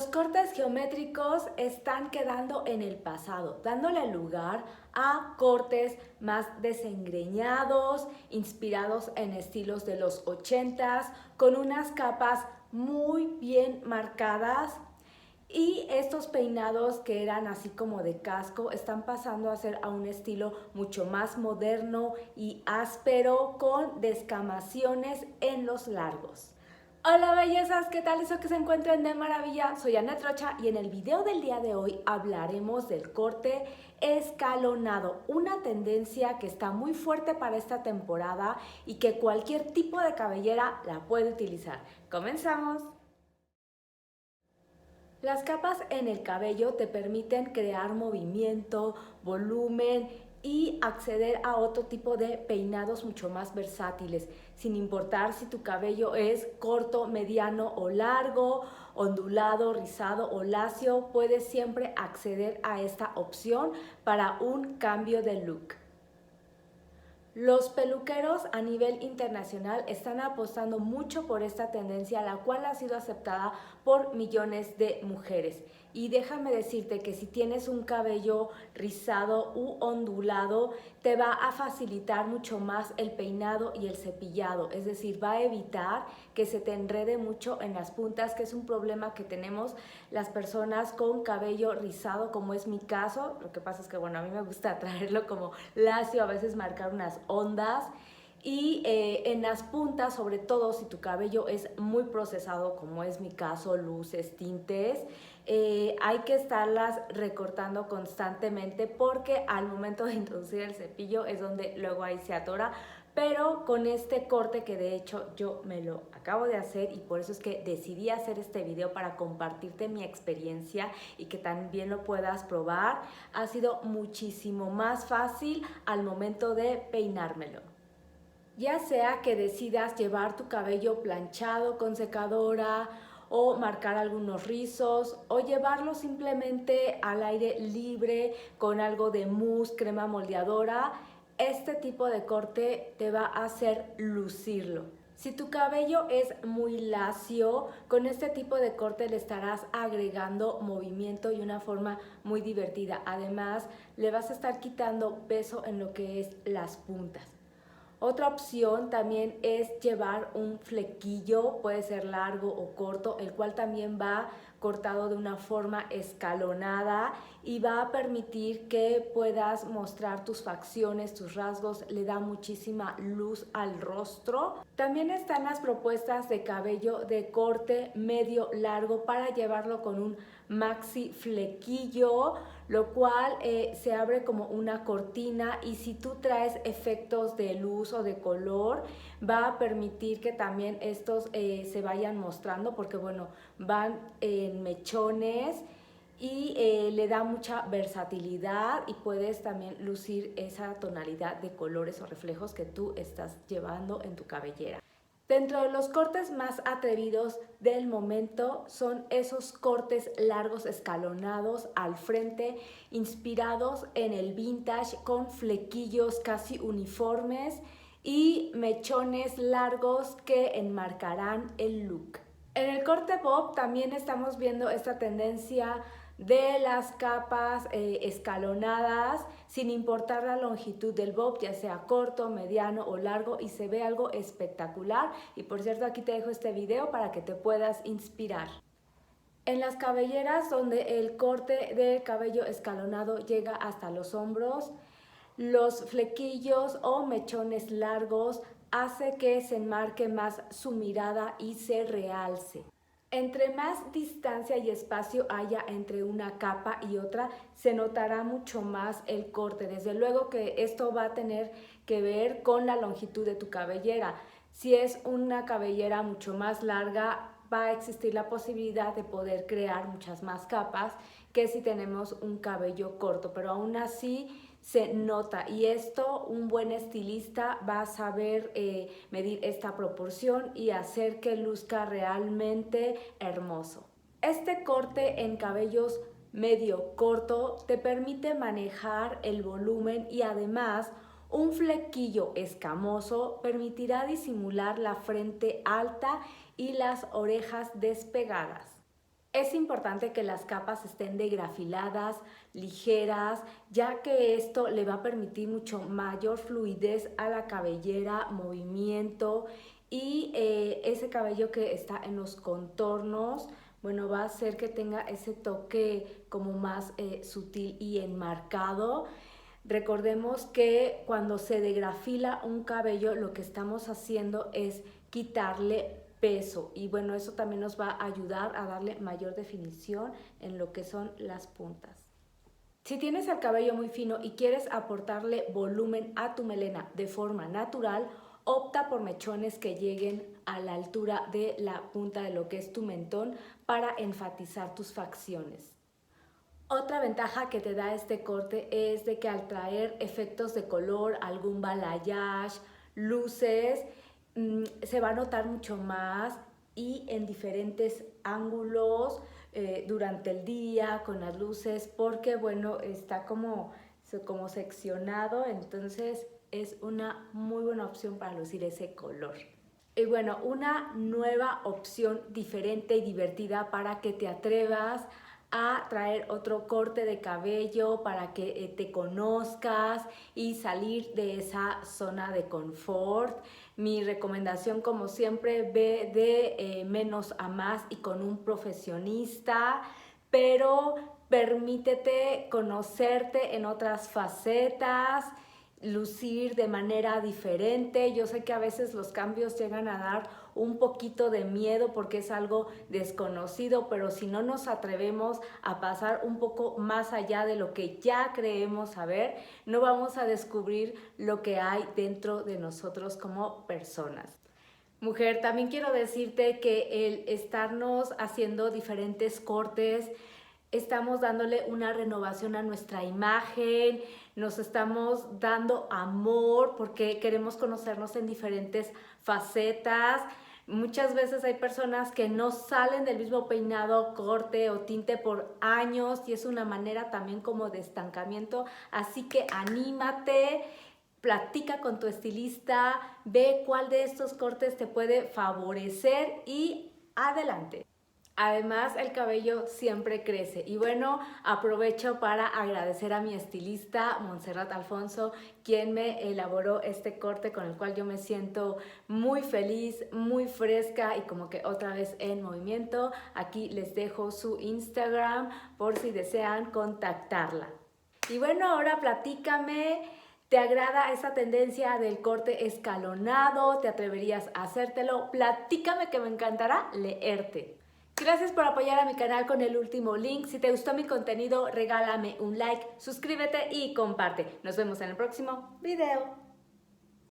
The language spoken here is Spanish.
Los cortes geométricos están quedando en el pasado, dándole lugar a cortes más desengreñados, inspirados en estilos de los 80s, con unas capas muy bien marcadas. Y estos peinados que eran así como de casco están pasando a ser a un estilo mucho más moderno y áspero, con descamaciones en los largos. Hola bellezas, ¿qué tal? Eso que se encuentren de maravilla. Soy Anet Rocha y en el video del día de hoy hablaremos del corte escalonado, una tendencia que está muy fuerte para esta temporada y que cualquier tipo de cabellera la puede utilizar. ¡Comenzamos! Las capas en el cabello te permiten crear movimiento, volumen y acceder a otro tipo de peinados mucho más versátiles, sin importar si tu cabello es corto, mediano o largo, ondulado, rizado o lacio, puedes siempre acceder a esta opción para un cambio de look. Los peluqueros a nivel internacional están apostando mucho por esta tendencia, la cual ha sido aceptada por millones de mujeres. Y déjame decirte que si tienes un cabello rizado u ondulado, te va a facilitar mucho más el peinado y el cepillado. Es decir, va a evitar que se te enrede mucho en las puntas, que es un problema que tenemos las personas con cabello rizado, como es mi caso. Lo que pasa es que, bueno, a mí me gusta traerlo como lacio, a veces marcar unas ondas. Y en las puntas, sobre todo si tu cabello es muy procesado, como es mi caso, luces, tintes, hay que estarlas recortando constantemente, porque al momento de introducir el cepillo es donde luego ahí se atora. Pero con este corte, que de hecho yo me lo acabo de hacer y por eso es que decidí hacer este video, para compartirte mi experiencia y que también lo puedas probar, ha sido muchísimo más fácil al momento de peinármelo. Ya sea que decidas llevar tu cabello planchado con secadora, o marcar algunos rizos, o llevarlo simplemente al aire libre con algo de mousse, crema moldeadora, este tipo de corte te va a hacer lucirlo. Si tu cabello es muy lacio, con este tipo de corte le estarás agregando movimiento y una forma muy divertida. Además, le vas a estar quitando peso en lo que es las puntas. Otra opción también es llevar un flequillo, puede ser largo o corto, el cual también va cortado de una forma escalonada y va a permitir que puedas mostrar tus facciones, tus rasgos, le da muchísima luz al rostro. También están las propuestas de cabello de corte medio largo para llevarlo con un maxi flequillo, lo cual se abre como una cortina, y si tú traes efectos de luz o de color, va a permitir que también estos se vayan mostrando, porque bueno, van en mechones y le da mucha versatilidad, y puedes también lucir esa tonalidad de colores o reflejos que tú estás llevando en tu cabellera. Dentro de los cortes más atrevidos del momento son esos cortes largos escalonados al frente, inspirados en el vintage, con flequillos casi uniformes y mechones largos que enmarcarán el look. En el corte bob también estamos viendo esta tendencia de las capas escalonadas, sin importar la longitud del bob, ya sea corto, mediano o largo, y se ve algo espectacular. Y por cierto, aquí te dejo este video para que te puedas inspirar. En las cabelleras donde el corte del cabello escalonado llega hasta los hombros, los flequillos o mechones largos hace que se enmarque más su mirada y se realce. Entre más distancia y espacio haya entre una capa y otra, se notará mucho más el corte. Desde luego que esto va a tener que ver con la longitud de tu cabellera. Si es una cabellera mucho más larga, va a existir la posibilidad de poder crear muchas más capas que si tenemos un cabello corto, pero aún así se nota, y esto un buen estilista va a saber medir esta proporción y hacer que luzca realmente hermoso. Este corte en cabellos medio corto te permite manejar el volumen, y además un flequillo escamoso permitirá disimular la frente alta y las orejas despegadas. Es importante que las capas estén degrafiladas, ligeras, ya que esto le va a permitir mucho mayor fluidez a la cabellera, movimiento y ese cabello que está en los contornos, bueno, va a hacer que tenga ese toque como más sutil y enmarcado. Recordemos que cuando se degrafila un cabello, lo que estamos haciendo es quitarle peso y bueno, eso también nos va a ayudar a darle mayor definición en lo que son las puntas. Si tienes el cabello muy fino y quieres aportarle volumen a tu melena de forma natural, opta por mechones que lleguen a la altura de la punta de lo que es tu mentón para enfatizar tus facciones. Otra ventaja que te da este corte es de que al traer efectos de color, algún balayage, luces, se va a notar mucho más y en diferentes ángulos durante el día con las luces, porque bueno, está como seccionado, entonces es una muy buena opción para lucir ese color. Y bueno, una nueva opción diferente y divertida para que te atrevas a traer otro corte de cabello, para que te conozcas y salir de esa zona de confort. Mi recomendación, como siempre, ve de menos a más y con un profesionista, pero permítete conocerte en otras facetas, lucir de manera diferente. Yo sé que a veces los cambios llegan a dar un poquito de miedo porque es algo desconocido, pero si no nos atrevemos a pasar un poco más allá de lo que ya creemos saber, no vamos a descubrir lo que hay dentro de nosotros como personas. Mujer, también quiero decirte que el estarnos haciendo diferentes cortes, estamos dándole una renovación a nuestra imagen, nos estamos dando amor porque queremos conocernos en diferentes facetas. Muchas veces hay personas que no salen del mismo peinado, corte o tinte por años y es una manera también como de estancamiento, así que anímate. Platica con tu estilista, ve cuál de estos cortes te puede favorecer y adelante. Además, el cabello siempre crece. Y bueno, aprovecho para agradecer a mi estilista, Montserrat Alfonso, quien me elaboró este corte con el cual yo me siento muy feliz, muy fresca y como que otra vez en movimiento. Aquí les dejo su Instagram por si desean contactarla. Y bueno, ahora platícame. ¿Te agrada esa tendencia del corte escalonado? ¿Te atreverías a hacértelo? Platícame que me encantará leerte. Gracias por apoyar a mi canal con el último link. Si te gustó mi contenido, regálame un like, suscríbete y comparte. Nos vemos en el próximo video.